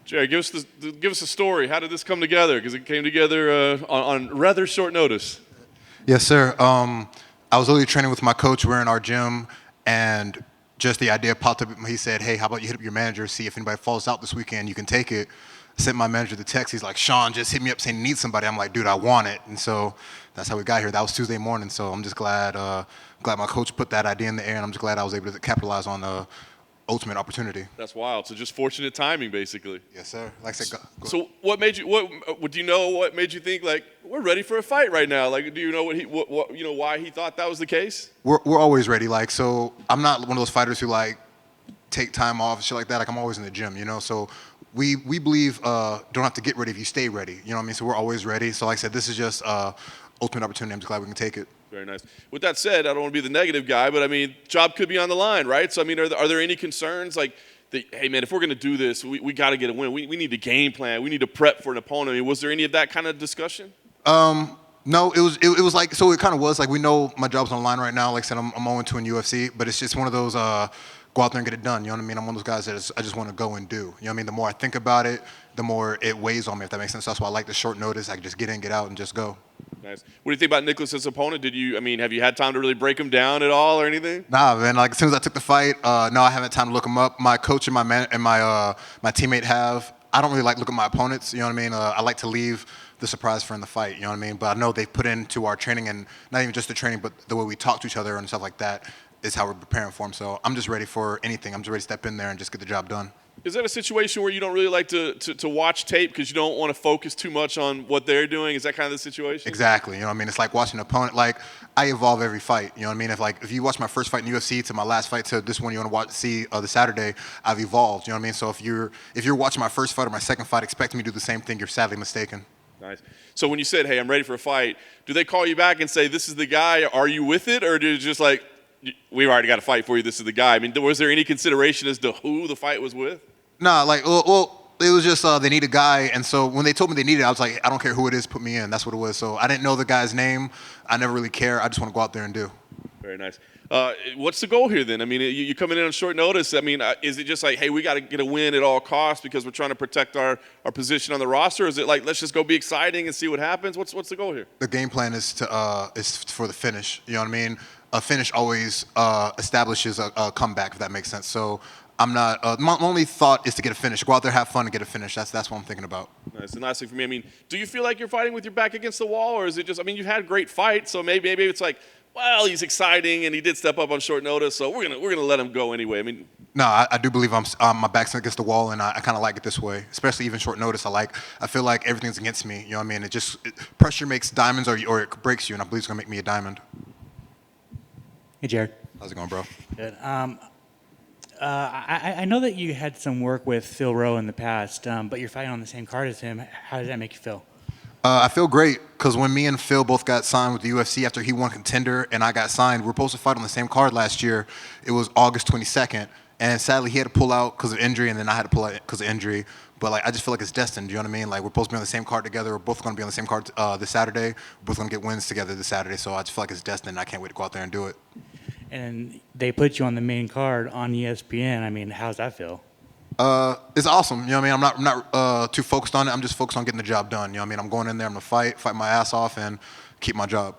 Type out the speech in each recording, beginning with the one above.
Jerry, give us a story. How did this come together? Because it came together on rather short notice. Yes, sir. I was literally training with my coach. We're in our gym, and just the idea popped up. He said, "Hey, how about you hit up your manager, see if anybody falls out this weekend, you can take it." Sent my manager the text. He's like, "Sean, just hit me up saying you need somebody." I'm like, "Dude, I want it." And so that's how we got here. That was Tuesday morning. So I'm just glad my coach put that idea in the air, and I'm just glad I was able to capitalize on the ultimate opportunity. That's wild. So just fortunate timing, basically. Yes, sir. Like I said, go So what made you? Do you know what made you think like we're ready for a fight right now? Like, do you know why he thought that was the case? We're always ready. Like, so I'm not one of those fighters who like take time off and shit like that. Like, I'm always in the gym, you know. So we believe don't have to get ready if you stay ready. You know what I mean? So we're always ready. So like I said, this is just ultimate opportunity. I'm just glad we can take it. Very nice. With that said, I don't want to be the negative guy, but I mean, job could be on the line, right? So I mean, are there any concerns like, hey man, if we're going to do this, we got to get a win. We need to game plan. We need to prep for an opponent. I mean, was there any of that kind of discussion? No, it was like, so it kind of was like, we know my job's on the line right now. Like I said, I'm 0-2 in UFC, but it's just one of those go out there and get it done. You know what I mean? I'm one of those guys that I just want to go and do. You know what I mean? The more I think about it, the more it weighs on me, if that makes sense. That's why I like the short notice. I can just get in, get out, and just go. Nice. What do you think about Niklas' opponent? Have you had time to really break him down at all or anything? Nah, man. Like, as soon as I took the fight, no, I haven't had time to look him up. My coach and my teammate have. I don't really like looking at my opponents. You know what I mean? I like to leave the surprise for in the fight. You know what I mean? But I know they've put into our training, and not even just the training, but the way we talk to each other and stuff like that is how we're preparing for them. So I'm just ready for anything. I'm just ready to step in there and just get the job done. Is that a situation where you don't really like to watch tape because you don't want to focus too much on what they're doing? Is that kind of the situation? Exactly. You know what I mean? It's like watching an opponent. Like, I evolve every fight. You know what I mean? If you watch my first fight in UFC to my last fight to this one you want to see the Saturday, I've evolved. You know what I mean? So if you're watching my first fight or my second fight expecting me to do the same thing, you're sadly mistaken. Nice. So when you said, hey, I'm ready for a fight, do they call you back and say, this is the guy, are you with it? Or do you just like, we've already got a fight for you, this is the guy? I mean, was there any consideration as to who the fight was with? Nah, like, well, it was just they need a guy. And so when they told me they needed it, I was like, I don't care who it is, put me in. That's what it was. So I didn't know the guy's name. I never really care. I just want to go out there and do. Very nice. What's the goal here then? I mean, you're coming in on short notice. I mean, is it just like, hey, we got to get a win at all costs because we're trying to protect our position on the roster? Or is it like, let's just go be exciting and see what happens? What's the goal here? The game plan is for the finish. You know what I mean? A finish always establishes a comeback, if that makes sense. So I'm not. My only thought is to get a finish. Go out there, have fun, and get a finish. That's what I'm thinking about. Nice. And last thing for me, I mean, do you feel like you're fighting with your back against the wall, or is it just? I mean, you've had great fights, so maybe it's like, well, he's exciting and he did step up on short notice, so we're gonna let him go anyway. I mean, no, I do believe my back's against the wall, and I kind of like it this way, especially even short notice. I feel like everything's against me. You know what I mean? Pressure makes diamonds, or it breaks you, and I believe it's gonna make me a diamond. Hey, Jared. How's it going, bro? Good. I know that you had some work with Phil Rowe in the past, but you're fighting on the same card as him. How does that make you feel? I feel great because when me and Phil both got signed with the UFC after he won Contender and I got signed, we were supposed to fight on the same card last year. It was August 22nd, and sadly he had to pull out because of injury, and then I had to pull out because of injury. But like, I just feel like it's destined. You know what I mean? Like, we're supposed to be on the same card together. We're both going to be on the same card this Saturday. We're both going to get wins together this Saturday. So I just feel like it's destined. I can't wait to go out there and do it. And they put you on the main card on ESPN. I mean, how's that feel? It's awesome. You know what I mean? I'm not too focused on it. I'm just focused on getting the job done. You know what I mean? I'm going in there. I'm going to fight my ass off, and keep my job.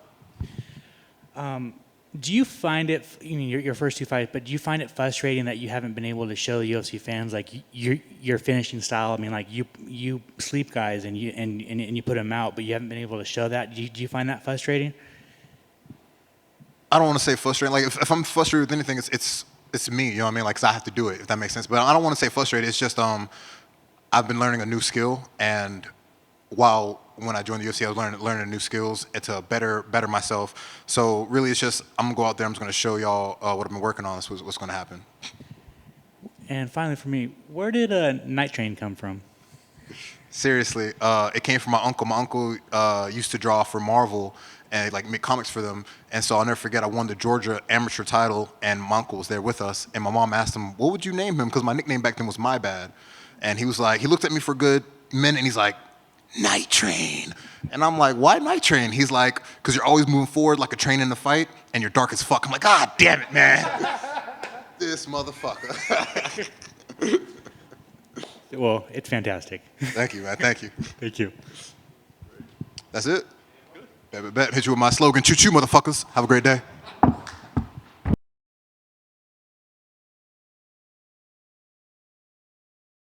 Do you find it, your first two fights, but do you find it frustrating that you haven't been able to show the UFC fans like your finishing style? I mean, like you sleep guys and you put them out, but you haven't been able to show that. Do you find that frustrating? I don't want to say frustrating. Like, if I'm frustrated with anything, it's me. You know what I mean? Like, 'cause I have to do it, if that makes sense. But I don't want to say frustrated. It's just I've been learning a new skill, and when I joined the UFC, I was learning new skills to better myself. So really, it's just I'm gonna go out there. I'm just gonna show y'all what I've been working on. This was what's gonna happen. And finally, for me, where did Night Train come from? Seriously, it came from my uncle. My uncle used to draw for Marvel and like make comics for them. And so I'll never forget, I won the Georgia amateur title, and my uncle was there with us. And my mom asked him, "What would you name him?" Because my nickname back then was My Bad. And he was like, he looked at me for a good minute, and he's like, "Night Train." And I'm like, "Why Night Train?" He's like, "Because you're always moving forward like a train in the fight, and you're dark as fuck." I'm like, "God damn it, man." This motherfucker. Well, it's fantastic. Thank you, man. Thank you. Thank you. That's it. Bet. Hit you with my slogan. Choo choo, motherfuckers. Have a great day.